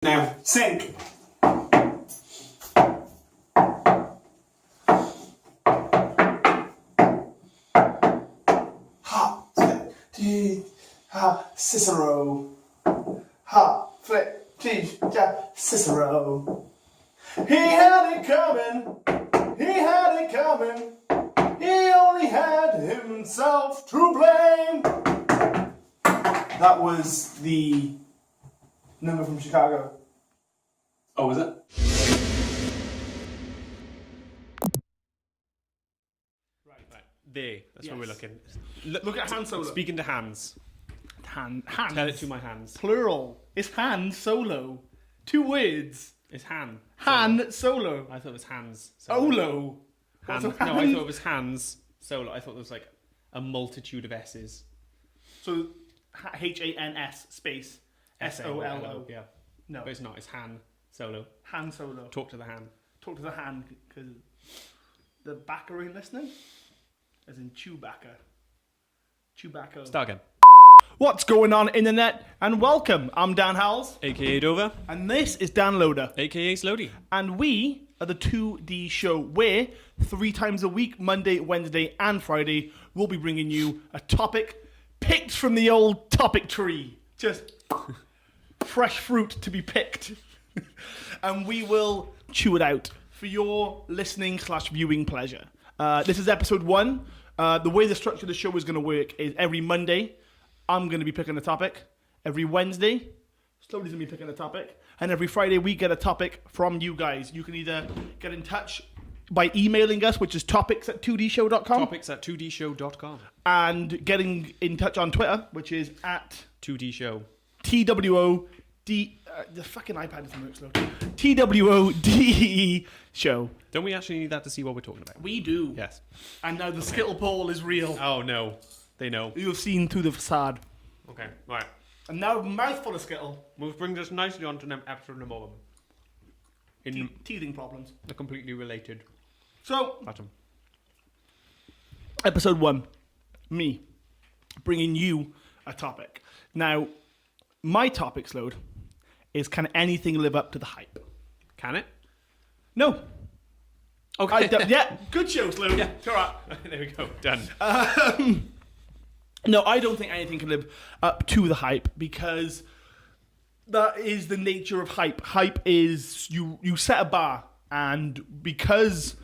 Now, sink. Ha, flip, ha, Cicero. Ha, flip, Cicero. He had it coming. He had it coming. He only had himself to blame. That was the number from Chicago. Oh, was it? Right. There. That's where we're looking. Look at Han Solo. Speaking to hands. Hands. Tell it to my hands. Plural. It's Han Solo. 2 words. It's Han. Han Solo. I thought it was hands. Solo. Olo. Han. What's a No, I hand? thought it was hands. Solo. I thought there was like a multitude of S's. So H-A-N-S space S-O-L-O. Yeah. No. But it's not. It's Han. Solo. Han Solo. Talk to the Han. Talk to the Han because the backer ain't listening. As in Chewbacca. Chewbacca. Start again. What's going on, internet? And welcome. I'm Dan Howles. AKA Dover. And this is Dan Loder. AKA Slody. And we are the 2D Show, where 3 times a week, Monday, Wednesday, and Friday, we'll be bringing you a topic picked from the old topic tree. Just fresh fruit to be picked. And we will chew it out for your listening/viewing pleasure. This is episode 1. The way the structure of the show is going to work is every Monday, I'm going to be picking a topic. Every Wednesday, Slody's going to be picking a topic. And every Friday, we get a topic from you guys. You can either get in touch by emailing us, which is topics@2dshow.com. Topics@2dshow.com. And getting in touch on Twitter, which is at 2D Show. TWOD... the fucking iPad doesn't work slow. TWODE show. Don't we actually need that to see what we're talking about? We do. Yes. And now the Skittle poll is real. Oh, no. They know. You've seen through the facade. Okay. Right. And now mouthful of Skittle. We'll bring this nicely onto an episode number 1. In Teething problems. a completely related So, pattern. episode 1. Me. Bringing you a topic. Now, my topics load is, can anything live up to the hype? Can it? No. Okay. Yeah, good show, Slow. Yeah. All right. There we go. Done. No, I don't think anything can live up to the hype because that is the nature of hype. Hype is you set a bar, and because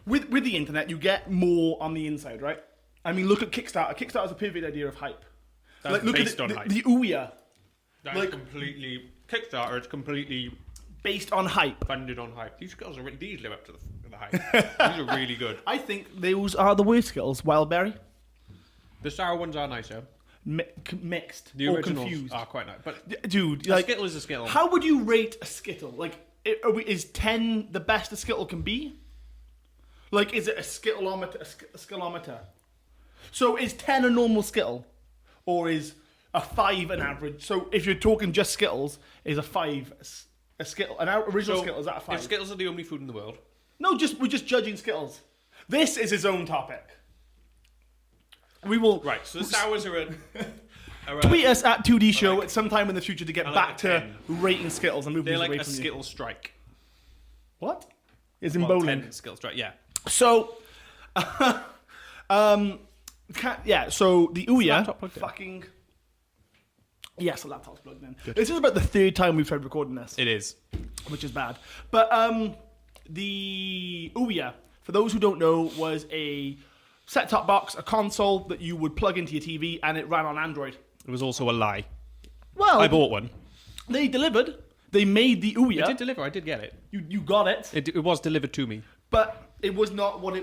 with the internet you get more on the inside, right? I mean, look at Kickstarter. Kickstarter is a perfect idea of hype. That's Look based at on the, hype. the Ouya That's like- completely Kickstarter. It's completely based on hype. funded on hype. These girls are really, these live up to the hype. These are really good. I think those are the worst Skittles. Wildberry, The sour ones are nicer. mixed, The or originals confused. are quite nice. But Dude, a like, Skittle is a Skittle. how would you rate a Skittle? Like, is 10 the best a Skittle can be? Like, is it a Skittleometer? A Skittleometer? So, is 10 a normal Skittle? Or is a 5 an average? So, if you're talking just Skittles, is a 5 a Skittle? An original Skittle, is that a 5? If Skittles are the only food in the world, No, we're just judging Skittles. This is his own topic. We will... right? So the sours are a Tweet us at 2D Show at some time in the future to get I like back a to 10. rating Skittles and moving they're these like away a from you. Skittle strike. What? Is in Well, bowling. 10 Skittle strike. Yeah. So, so the Ouya laptop plugged in? fucking... Yes, the laptop's plugged in. This is about the 3rd time we've tried recording this, It is. which is bad. But the Ouya, for those who don't know, was a set-top box, a console that you would plug into your TV, and it ran on Android. It was also a lie. Well, I bought one. they delivered. They made the Ouya. I did deliver. I did get it. You got it, It was delivered to me. but it was not what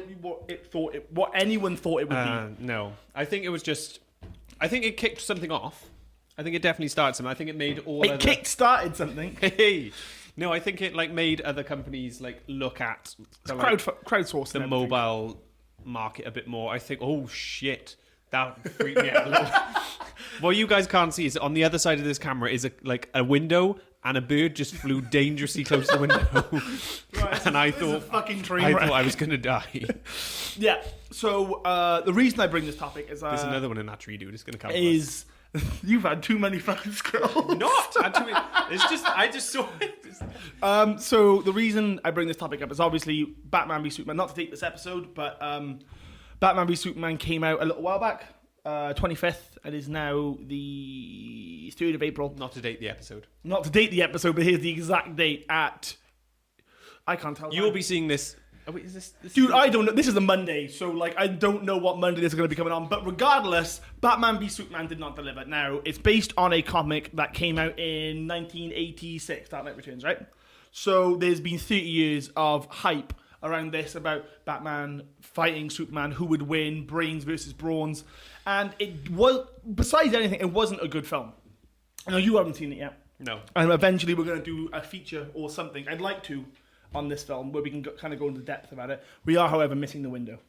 anyone thought it would be. No, I think it was just. I think it kicked something off. I think it definitely started something. I think it made all. It other... kick-started something. Hey, no, I think it like made other companies like look at the, Crowdsourcing the everything. mobile market a bit more. I think, oh shit, that freaked me out a little. What you guys can't see is on the other side of this camera is a window, and a bird just flew dangerously close to the window. Right, and I this is a thought fucking train I wreck. thought I was gonna die. Yeah. So the reason I bring this topic is There's another one in that tree, dude. It's gonna come. is You've had too many fucking scrolls. Not. I just saw it. So the reason I bring this topic up is obviously Batman v Superman. Not to date this episode, but Batman v Superman came out a little while back, 25th, and is now the 3rd of April. Not to date the episode. Not to date the episode, but here's the exact date at. I can't tell. You will be seeing this. Oh, wait, is this Dude, I don't know. This is a Monday, so like I don't know what Monday this is going to be coming on. But regardless, Batman v Superman did not deliver. Now, it's based on a comic that came out in 1986, Dark Knight Returns, right? So there's been 30 years of hype around this about Batman fighting Superman, who would win, brains versus brawns. And it was, besides anything, it wasn't a good film. I know you haven't seen it yet. No. And eventually we're going to do a feature or something. I'd like to. On this film, where we can kind of go into depth about it. We are, however, missing the window.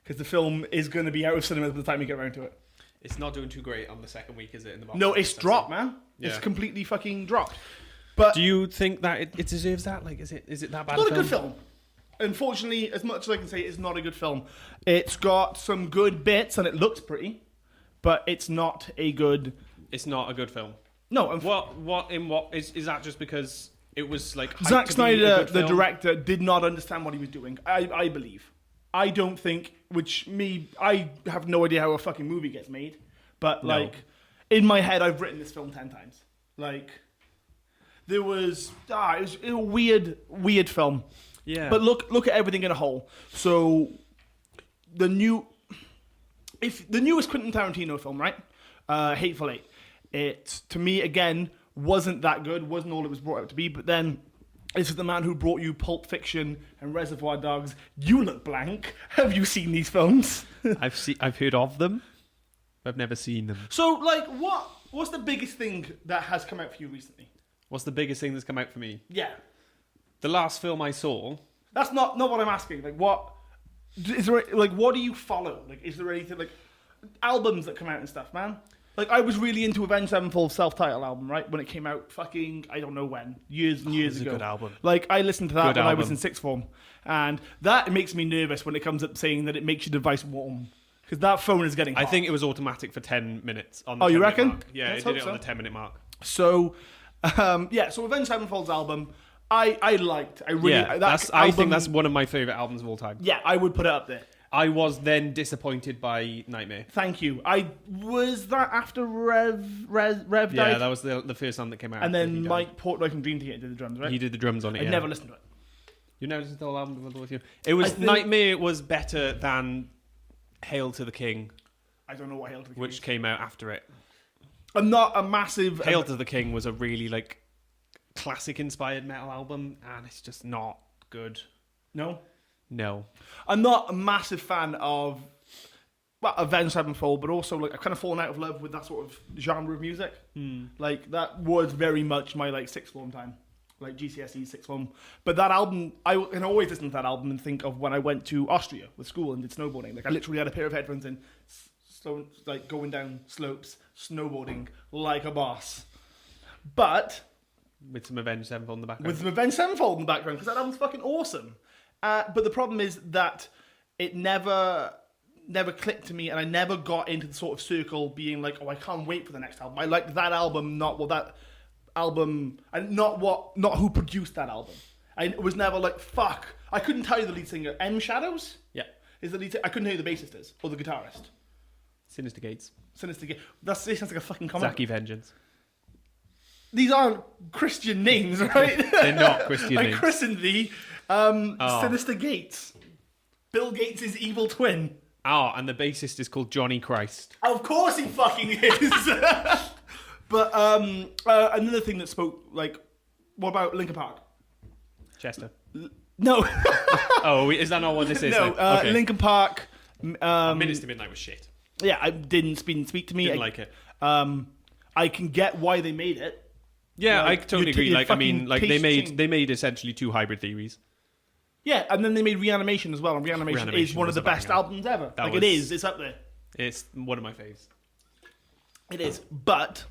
Because the film is going to be out of cinemas by the time we get around to it. It's not doing too great on the second week, is it? In the box No, office? it's dropped, man. Yeah. It's completely fucking dropped. But Do you think that it deserves that? Like, is it that bad? it's not a good film. Unfortunately, as much as I can say, it's not a good film. It's got some good bits and it looks pretty, but it's not a good. It's not a good film. No, What is that? Just because it was like hyped Zack to be a Snyder, good the film? director, did not understand what he was doing. I believe. I don't think. I have no idea how a fucking movie gets made. But No. like, in my head, I've written this film 10 times. Like, there was it was a weird film. Yeah. But look at everything in a whole. So the newest Quentin Tarantino film, right? Hateful Eight. It to me again wasn't that good. Wasn't all it was brought out to be. But then this is the man who brought you Pulp Fiction and Reservoir Dogs. You look blank. Have you seen these films? I've heard of them. I've never seen them. So like, what's the biggest thing that has come out for you recently? What's the biggest thing that's come out for me? Yeah. The last film I saw. That's not what I'm asking. Like, what is there? Like, what do you follow? Like, is there anything like albums that come out and stuff, man? Like, I was really into Avenged Sevenfold's self-titled album, right, when it came out. Fucking, I don't know when, years and years It's a ago. good album. Like, I listened to that Good when I was album. in sixth form, and that makes me nervous when it comes up saying that it makes your device warm because that phone is getting hot. I think it was automatic for 10 minutes. On the Oh, you 10-minute reckon? Mark. Yeah, Let's it did hope it on so. the 10-minute mark. So. So Avenged Sevenfold's album, I liked. I really. Yeah, that I think album- that's one of my favorite albums of all time. Yeah, I would put it up there. I was then disappointed by Nightmare. Thank you. I was that after Rev died. Yeah, that was the first one that came out. And after he then died. Mike Portnoy from Dream Theater did the drums, right? He did the drums on it. I yeah. never listened to it. You never listened to the whole album with you. It was I think- Nightmare was better than Hail to the King, I don't know what Hail to the King which is. came out after it. I'm not a massive. Hail to the King was a really like classic inspired metal album, and it's just not good. No, No. I'm not a massive fan of Avenged Sevenfold, but also like I've kind of fallen out of love with that sort of genre of music. Like that was very much my like sixth form time, like GCSE sixth form. But that album, I can always listen to that album and think of when I went to Austria with school and did snowboarding. Like I literally had a pair of headphones in, like going down slopes, snowboarding like a boss. But With some Avenged Sevenfold in the background. with some Avenged Sevenfold in the background because that album's fucking awesome. But the problem is that it never clicked to me, and I never got into the sort of circle being like, oh, I can't wait for the next album. I liked that album, not what that album, and not who produced that album. I was never like, fuck. I couldn't tell you the lead singer. M Shadows Yeah. is the lead. I couldn't tell you the bassist is or the guitarist. Sinister Gates. Sinister Game. This sounds like a fucking comic. Zaki Vengeance. These aren't Christian names, right? They're not Christian I names. christened the Sinister Gates. Bill Gates' evil twin. Oh, and the bassist is called Johnny Christ. Of course he fucking is. But another thing that spoke, like, what about Linkin Park? Chester. No. Oh, is that not what this is? No, then? Okay. Linkin Park. Minutes to Midnight was shit. Yeah, I didn't speak to me. Didn't like it. I can get why they made it. Yeah, Like, I totally your agree. your Like, I mean, fucking like taste change. they made essentially two hybrid theories. Yeah, and then they made Reanimation as well, and Reanimation is Reanimation one of was the a best banger. albums ever. That Like was- it is, it's up there. It's one of my faves. It is, but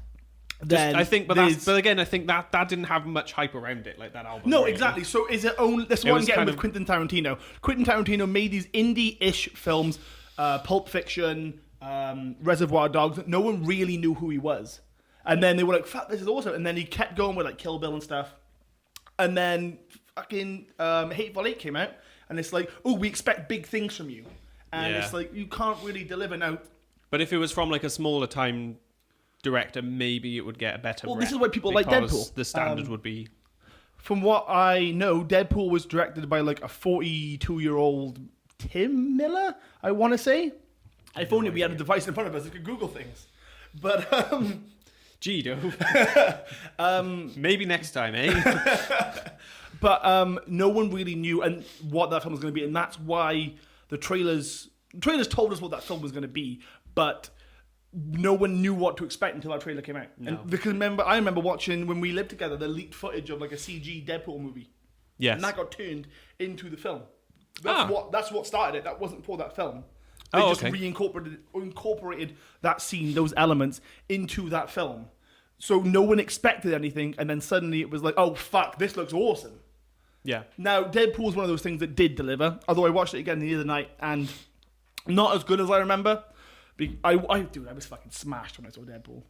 then I think, but there's- again, I think that didn't have much hype around it, like that album. No, really. exactly. So is it only... That's It what I'm was getting kind with of- Quentin Tarantino. Quentin Tarantino made these indie-ish films, Pulp Fiction, Reservoir Dogs. No one really knew who he was. And then they were like, fuck, this is awesome. And then he kept going with like Kill Bill and stuff. And then fucking Hateful Eight came out. And it's like, oh, we expect big things from you. And Yeah. it's like, you can't really deliver now. But if it was from like a smaller time director, maybe it would get a better Well, rep, this is why people like because Deadpool. The standard would be... From what I know, Deadpool was directed by like a 42-year-old Tim Miller, I want to say. If only we had a device in front of us that could Google things. But, Gee, maybe next time, eh? but no one really knew and what that film was going to be. And that's why the trailers told us what that film was going to be. But no one knew what to expect until that trailer came out. No. And because I remember watching, when we lived together, the leaked footage of like a CG Deadpool movie. Yes. And that got turned into the film. That's what started it. That wasn't for that film. They Oh, just okay. incorporated that scene, those elements, into that film. So no one expected anything, and then suddenly it was like, oh, fuck, this looks awesome. Yeah. Now, Deadpool is one of those things that did deliver, although I watched it again the other night, and not as good as I remember. Dude, I was fucking smashed when I saw Deadpool.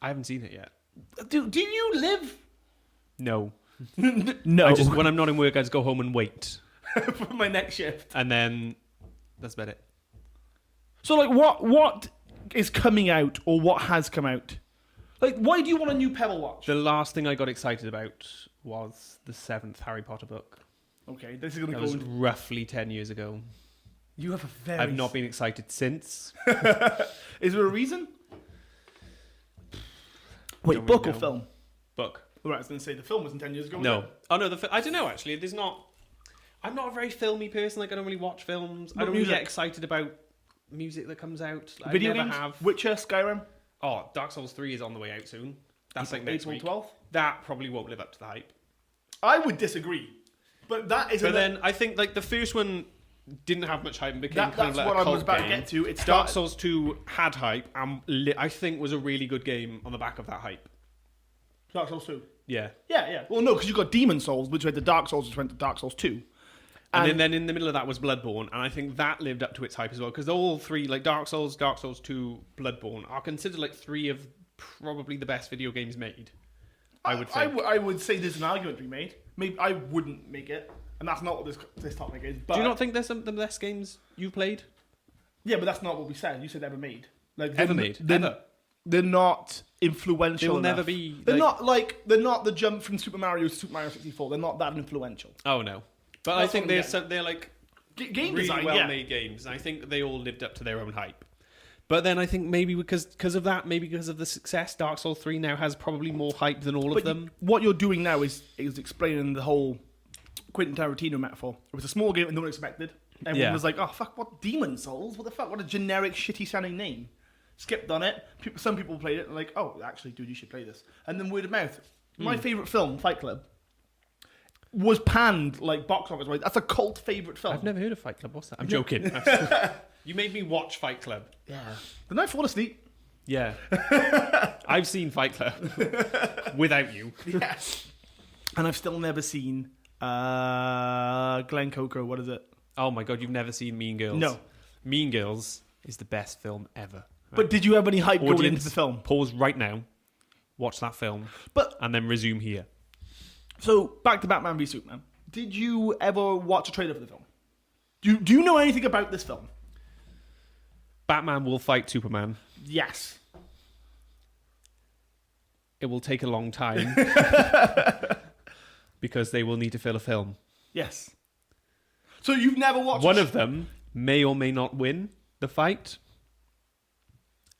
I haven't seen it yet. Dude, do you live? No. No. When I'm not in work, I just go home and wait. For my next shift. And then that's about it. So, like, what is coming out, or what has come out? Like, why do you want a new Pebble Watch? The last thing I got excited about was the 7th Harry Potter book. Okay, this is going to That go was into... roughly 10 years ago. You have a very... I've not been excited since. Is there a reason? Wait, Don't book really or know. film? Book. Right, I was going to say the film wasn't 10 years ago. was No. it? Oh, no, I don't know, actually. There's not... I'm not a very filmy person. Like, I don't really watch films. I What don't really music? get excited about music that comes out. Video I never games? have. Witcher, Skyrim? Oh, Dark Souls 3 is on the way out soon. That's like next April week. 12th? That probably won't live up to the hype. I would disagree. But that is... But then I think like the first one didn't have much hype and became kind of that's like what a I cult was about game. to get to. It Dark started... Souls 2 had hype and I think was a really good game on the back of that hype. Dark Souls 2. Yeah. Yeah. Well, no, because you got Demon Souls, which went to Dark Souls, which went to Dark Souls 2. And then in the middle of that was Bloodborne, and I think that lived up to its hype as well, because all three, like Dark Souls 2, Bloodborne, are considered like three of probably the best video games made. I would think. I would say there's an argument to be made. Maybe I wouldn't make it, and that's not what this topic is. But Do you not think there's some of the best games you've played? Yeah, but that's not what we said. You said ever made. Like Ever made? Ever? They're not influential. They will enough. never be, They're like- not the jump from Super Mario to Super Mario 64. They're not that influential. Oh no. But I That's think what I'm they're like Game really design, well-made games. And I think they all lived up to their own hype. But then I think maybe because of that, maybe because of the success, Dark Souls 3 now has probably more hype than all of them. What you're doing now is explaining the whole Quentin Tarantino metaphor. It was a small game that no one expected. Everyone Yeah. was like, "Oh fuck, what Demon Souls? What the fuck? What a generic, shitty sounding name." Skipped on it. Some people played it and like, "Oh, actually, dude, you should play this." And then word of mouth. My favorite film, Fight Club, was panned like box office wise. That's a cult favorite film. I've never heard of Fight Club. What's that? I'm joking. You made me watch Fight Club. Yeah. Didn't I fall asleep? Yeah. I've seen Fight Club without you. Yes. And I've still never seen Glen Coco. What is it? Oh my god, you've never seen Mean Girls? No. Mean Girls is the best film ever. But did you have any hype going into the film? Pause right now. Watch that film. But And then resume here. so back to Batman v Superman. Did you ever watch a trailer for the film? Do you know anything about this film? Batman will fight Superman. Yes. It will take a long time. Because they will need to fill a film. Yes. So you've never watched One of them may or may not win the fight.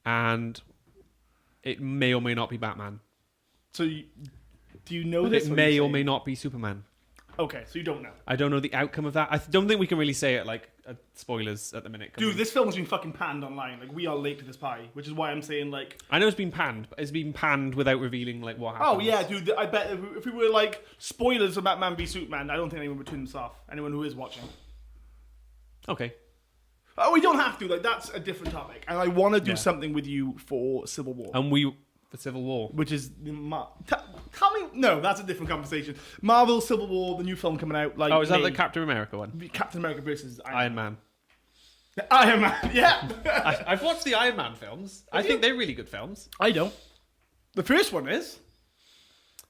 And it may or may not be Batman. So do you know But this? it or may you or say- may not be Superman. Okay, so you don't know. I don't know the outcome of that. I don't think we can really say it like spoilers at the minute. Dude, this film has been fucking panned online. Like, we are late to this party, which is why I'm saying, like... I know it's been panned, but it's been panned without revealing like what happens. Oh, yeah, dude, I bet if we were, like, spoilers of Batman v Superman, I don't think anyone would turn this off. Anyone who is watching. Okay. Oh, we don't have to. Like, that's a different topic. And I want to do Yeah. something with you for Civil War. And we for Civil War. Which is... Tell me... No, that's a different conversation. Marvel, Civil War, the new film coming out. Like, Oh, is that May. the Captain America one? Captain America versus Iron Man. Iron Man, yeah. I've watched the Iron Man films. I think they're really good films. I don't. The first one is.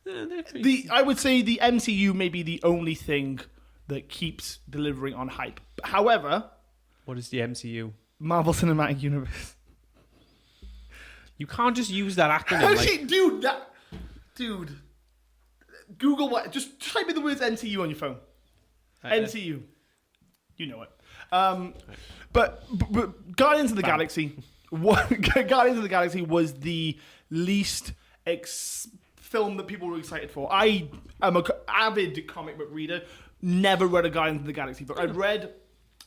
They're pretty... I would say the MCU may be the only thing that keeps delivering on hype. However, What is the MCU? Marvel Cinematic Universe. You can't just use that acronym. Like... Dude. Google what? Just type in the words MCU on your phone. MCU. You know it. But Guardians of the Galaxy. Guardians of the Galaxy was the least film that people were excited for. I am an avid comic book reader. Never read a Guardians of the Galaxy book. I read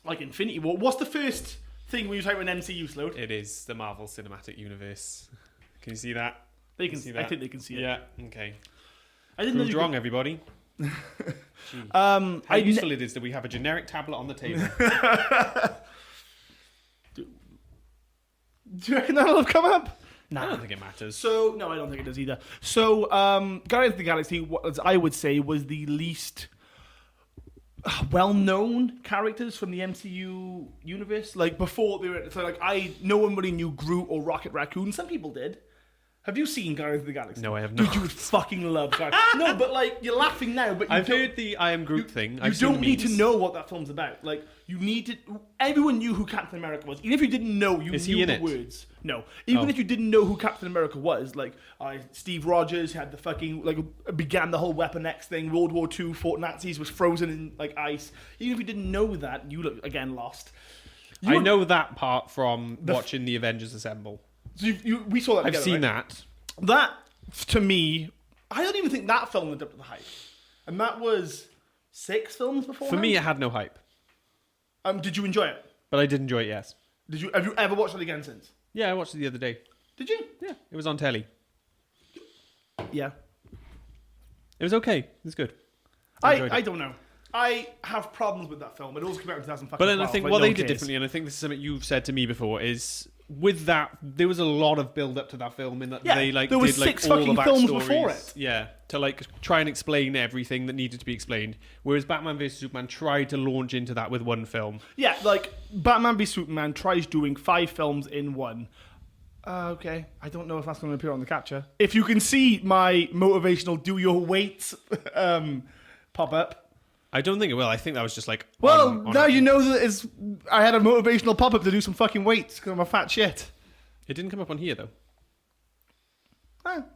like Infinity War. What's the first thing when you type in MCU, Slode? It is the Marvel Cinematic Universe. Can you see that? They can see that. I think they can see it. Yeah. Okay. I didn't Proved know wrong, everybody. How useful it is that we have a generic tablet on the table. Do you reckon that'll have come up? No, I don't think it matters. So no, I don't think it does either. So Guardians of the Galaxy, was, I would say, was the least well-known characters from the MCU universe. Like before they were, so like no one really knew Groot or Rocket Raccoon. Some people did. Have you seen Guardians of the Galaxy? No, I have not. Dude, you would fucking love Guardians. No, but like you're laughing now, but I've heard the I Am Groot thing. You don't need to know what that film's about. Like you need to. Everyone knew who Captain America was. Even if you didn't know, you knew the words. No, even if you didn't know who Captain America was, like Steve Rogers had the fucking began the whole Weapon X thing. World War II, fought Nazis, was frozen in like ice. Even if you didn't know that, you look again lost. I know that part from watching the Avengers Assemble. So we saw that. I've together, seen right? that. That, to me, I don't even think that film lived up to the hype. And that was 6 films before. For me, it had no hype. Did you enjoy it? But I did enjoy it, yes. Have you ever watched it again since? Yeah, I watched it the other day. Did you? Yeah, it was on telly. Yeah. It was okay. It was good. I don't know. I have problems with that film. It also came out in 2005. But then I think what they did differently, and I think this is something you've said to me before, is with that there was a lot of build up to that film in that they there was did 6 all the fucking films backstories. before it. Yeah, to try and explain everything that needed to be explained. Whereas Batman vs Superman tried to launch into that with one film. Yeah, like Batman v Superman tries doing 5 films in one. Okay, I don't know if that's going to appear on the capture. If you can see my motivational "do your weights" pop up. I don't think it will. I think that was just like. Well, on now you know that I had a motivational pop up to do some fucking weights because I'm a fat shit. It didn't come up on here though.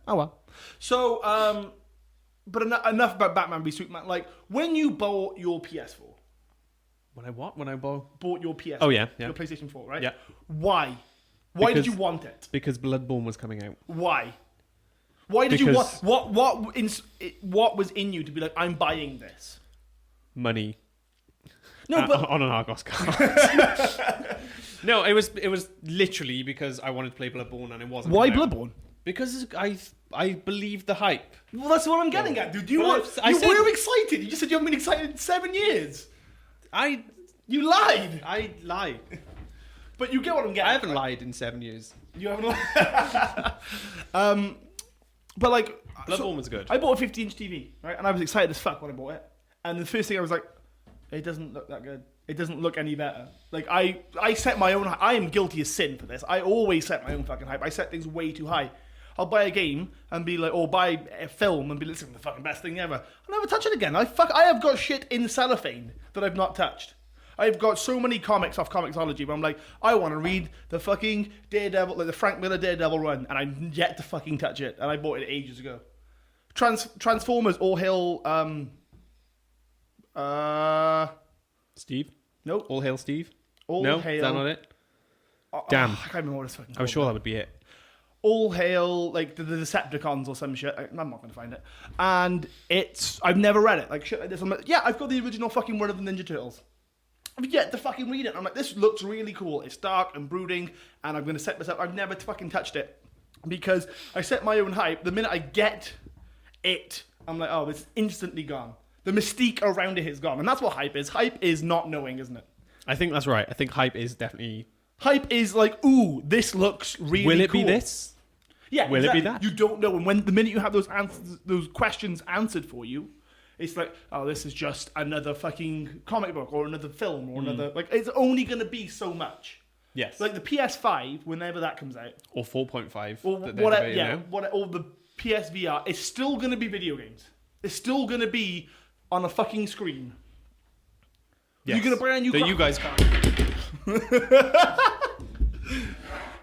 Oh well. So, but enough about Batman v Superman. Like when you bought your PS4. When I what? When I bought your PS4. Oh yeah. Your PlayStation 4, right? Yeah. Why? Why did you want it? Because Bloodborne was coming out. Why? Why did you want what was in you to be like, I'm buying this? Money. No, but on an Argos card. No, it was literally because I wanted to play Bloodborne and it wasn't. Why Bloodborne? Because I believed the hype. Well, that's what I'm getting at, dude. You were excited. You just said you haven't been excited in 7 years. You lied. I lied. But you get what I'm getting. I haven't lied in 7 years. You haven't lied. But like, Bloodborne was good. I bought a 50-inch TV, right? And I was excited as fuck when I bought it. And the first thing I was like, it doesn't look that good. It doesn't look any better. Like I set my own. I am guilty of sin for this. I always set my own fucking hype. I set things way too high. I'll buy a game and be like, or buy a film and be like, this is the fucking best thing ever. I'll never touch it again. I have got shit in cellophane that I've not touched. I've got so many comics off Comixology where I'm like, I want to read the fucking Daredevil, like the Frank Miller Daredevil run, and I'm yet to fucking touch it. And I bought it ages ago. Transformers All Hail. Steve? Nope. All Hail Steve? All no? Hail. Is that not it? Damn. I can't remember what it's fucking called. I was sure that would be it. All Hail, like the Decepticons or some shit. I'm not going to find it. And I've never read it. Like shit like this. I'm like, yeah, I've got the original fucking Word of the Ninja Turtles. I've yet to fucking read it. I'm like, this looks really cool. It's dark and brooding, and I'm going to set this up. I've never fucking touched it because I set my own hype. The minute I get it, I'm like, oh, it's instantly gone. The mystique around it is gone. And that's what hype is. Hype is not knowing, isn't it? I think that's right. I think hype is definitely... Hype is like, ooh, this looks really cool. Will it be this? Yeah, Will it be that? You don't know. And when the minute you have those answers, those questions answered for you, It's like, oh, this is just another fucking comic book or another film or another... Like, it's only going to be so much. Yes. Like, the PS5, whenever that comes out... Or 4.5. Or whatever, or the PSVR, it's still going to be video games. It's still going to be on a fucking screen. Yes. You're going to buy a new... That you guys can't.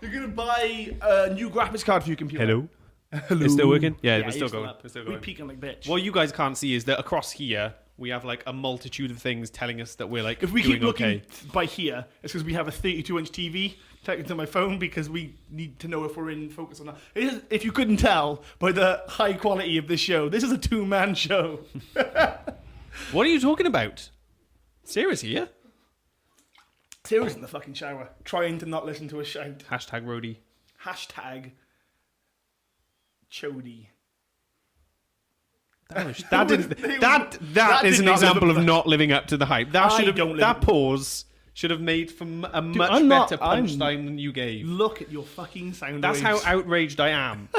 You're going to buy a new graphics card for your computer. Hello? Hello. It's still working? Yeah, we're it's still going. up. We're still We're going. peaking like bitch. What you guys can't see is that across here, we have like a multitude of things telling us that we're like If we doing keep looking okay. by here, it's because we have a 32-inch TV taken to my phone because we need to know if we're in focus or not. If you couldn't tell by the high quality of this show, this is a two-man show. What are you talking about? Seriously, yeah? Sarah's in the fucking shower, trying to not listen to us shout. Hashtag roadie. Hashtag TwoDee. That That is did an not example live of up- not living up to the hype. That I should don't have live that up- pause should have made for a much I'm not- better I'm- punchline than you gave. Look at your fucking sound That's how waves. outraged I am.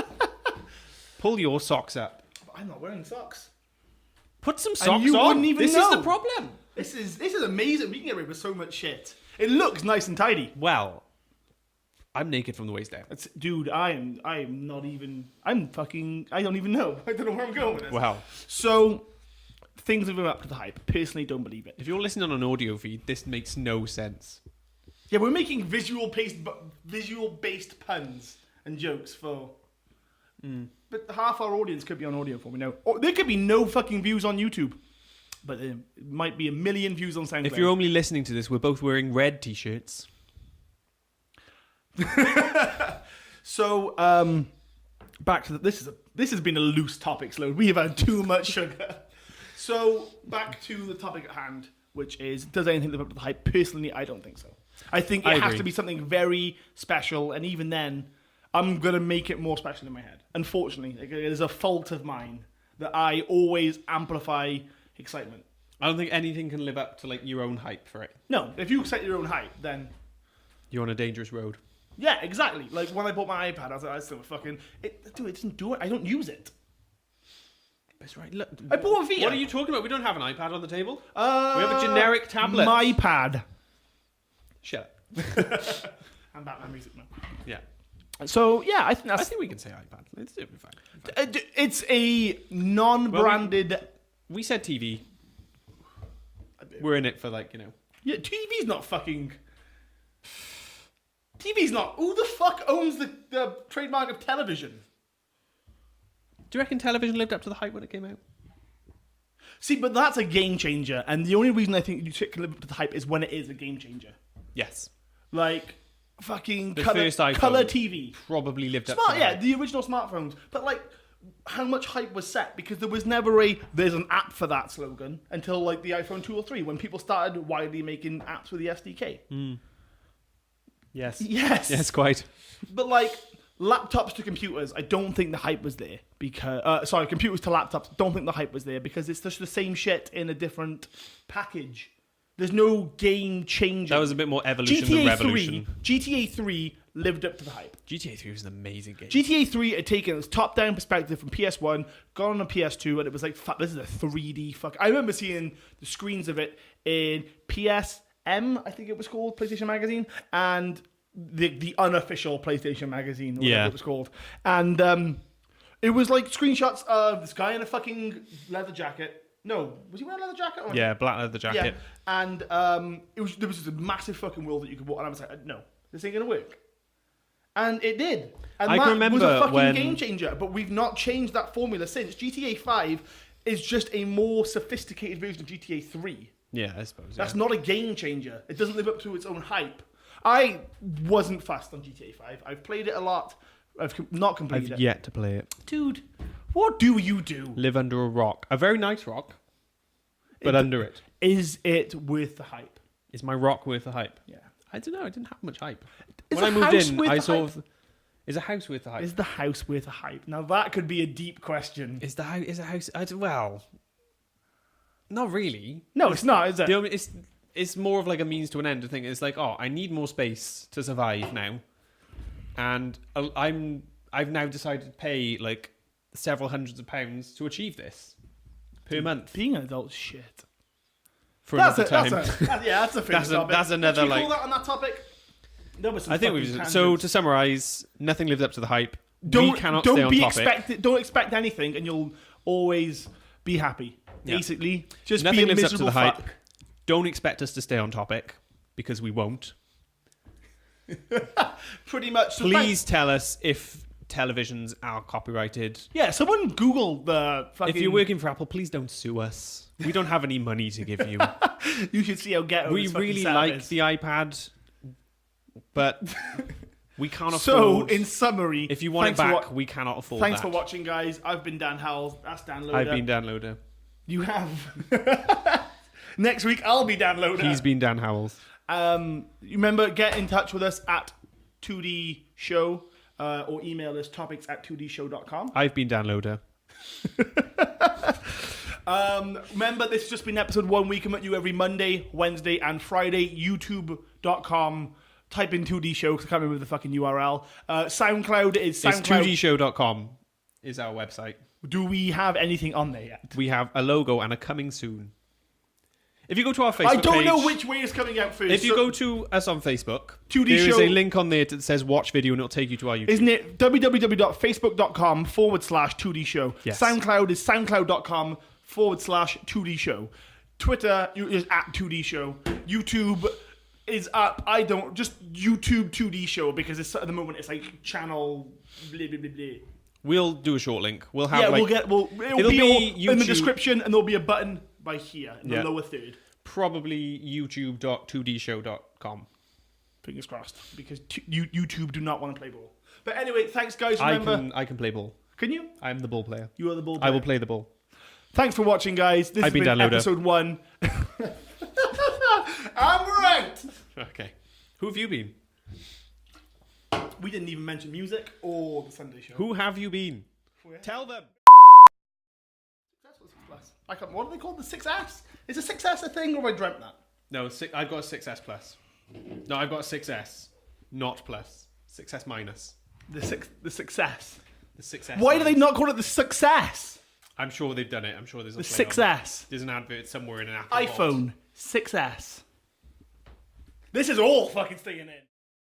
Pull your socks up. I'm not wearing socks. Put some socks you on. wouldn't even This is know. the problem. This is amazing. We can get away with so much shit. It looks nice and tidy. Well, I'm naked from the waist down. Dude, I am not even. I'm fucking. I don't even know. I don't know where I'm going with this. Wow. So, things have been up to the hype. Personally, don't believe it. If you're listening on an audio feed, this makes no sense. Yeah, we're making visual-based puns and jokes for. But half our audience could be on audio for me now. Or there could be no fucking views on YouTube, but there might be 1 million views on SoundCloud. If you're only listening to this, we're both wearing red t-shirts. So, back to this has been a loose topic, Sloan. We have had too much sugar. So, back to the topic at hand, which is, does anything live up to the hype? Personally, I don't think so. I think it I has agree. to be something very special, and even then, I'm going to make it more special in my head. Unfortunately, it is a fault of mine that I always amplify excitement. I don't think anything can live up to like your own hype for it. No, if you set your own hype, then... You're on a dangerous road. Yeah, exactly. Like, when I bought my iPad, I was like, I still fucking... It doesn't do it. I don't use it. That's right. Look, I bought a Vita. what are you talking about? We don't have an iPad on the table. We We have a generic tablet. My pad. Shut up. I'm Batman music now. Yeah. So, yeah, I think I that's... think we can say iPad. It'll be fine. It's a non-branded... We said TV. We're in it for like, you know. Yeah, TV's not fucking... TV's not... Who the fuck owns the trademark of television? Do you reckon television lived up to the hype when it came out? See, but that's a game changer, and the only reason I think you can live up to the hype is when it is a game changer. Yes. Like, fucking The color first iPhone. TV. Probably lived up Smart, to the yeah, hype. the original smartphones. But, like, how much hype was set? Because there was never there's an app for that slogan until, like, the iPhone 2 or 3, when people started widely making apps with the SDK. Yes. Yes. Yes, quite. But, like, laptops to computers, I don't think the hype was there. Because computers to laptops, don't think the hype was there because it's just the same shit in a different package. There's no game changer. That was a bit more evolution than revolution. GTA 3 lived up to the hype. GTA 3 was an amazing game. GTA 3 had taken its top-down perspective from PS1, gone on a PS2, and it was like, fuck, this is a 3D fuck. I remember seeing the screens of it in PSM, I think it was called, PlayStation Magazine, and the unofficial PlayStation Magazine, or whatever it was called. And it was like screenshots of this guy in a fucking leather jacket. No, was he wearing a leather jacket? Or Yeah, black leather jacket. Yeah. And there was just a massive fucking world that you could walk, and I was like, no, this ain't gonna work. And it did. And I that can remember was a fucking when- game changer. But we've not changed that formula since. GTA 5 is just a more sophisticated version of GTA 3. Yeah, I suppose. That's not a game changer. It doesn't live up to its own hype. I wasn't fast on GTA 5. I've played it a lot. I've not completed I've it. yet to play it. Dude, what do you do? Live under a rock. A very nice rock, but under it. Is it worth the hype? Is my rock worth the hype? Yeah. I don't know. I didn't have much hype. Is when I a moved house in, worth I the sort hype? of... Is a house worth the hype? Is the house worth a hype? Now that could be a deep question. Is the house... Is a house... well... Not really. No, it's not, is it? The only, it's more of like a means to an end. I think it's like, oh, I need more space to survive now, and I've now decided to pay like several hundreds of pounds to achieve this. per month Being an adult, shit. for another time. That's a famous topic. that's another, Should we like- call that on that topic? There was some I think fucking we've. tangents. So to summarize, nothing lives up to the hype. We cannot stay on topic. Don't expect anything, and you'll always be happy. Yeah. Basically, just Nothing be a lives up to miserable the hype. fuck. Don't expect us to stay on topic because we won't. Pretty much. So Please tell us if televisions are copyrighted. yeah, someone Google the fucking. If you're working for Apple, please don't sue us. We don't have any money to give you. you should see how ghetto We this fucking really setup like is. the iPad, but we can't afford. So, in summary, if you want it thanks for back, we cannot afford thanks that. for watching, guys. I've been Dan Howles. That's Dan Loder. I've been Dan Loder. You have. Next week, I'll be Dan Loder. He's been Dan Howles. Remember, get in touch with us at 2D Show or email us topics@2dshow.com. I've been Dan Loder. Remember, this has just been episode 1. We come at you every Monday, Wednesday, and Friday. YouTube.com. Type in 2D Show because I can't remember the fucking URL. SoundCloud is It's SoundCloud. 2dshow.com is our website. Do we have anything on there yet? We have a logo and a coming soon. If you go to our Facebook I don't page, know which way is coming out first. If you So- go to us on Facebook, 2D there is Show- a link on there that says watch video and it'll take you to our YouTube. Isn't it www.facebook.com/2D Show? Yes. SoundCloud is soundcloud.com/2D Show. Twitter is at 2D Show. YouTube is up. Just YouTube 2D Show because it's, at the moment it's like channel blah blah blah blah. We'll do a short link. We'll have Yeah, it'll it'll be all in the YouTube- description and there'll be a button by here in the Yeah. lower third. probably youtube.2dshow.com. Fingers crossed because YouTube do not want to play ball. But anyway, thanks guys. Remember, I can play ball. can you? I'm the ball player. You are the ball I will player. play the ball. Thanks for watching, guys. This I've has been been Dan Loder. episode 1. I'm right. Okay. Who have you been? We didn't even mention music or the Sunday show. Who have you been? Tell them. I can't, what are they called? The 6S? Is a 6S a thing or have I dreamt that? No, I've got a 6S plus. No, I've got a 6S, not plus. 6S minus. The success. The 6S. Why do they minus. not call it the success? I'm sure they've done it. I'm sure there's a The play on it. 6S. There's an advert somewhere in an Apple iPhone 6S. This is all fucking staying in.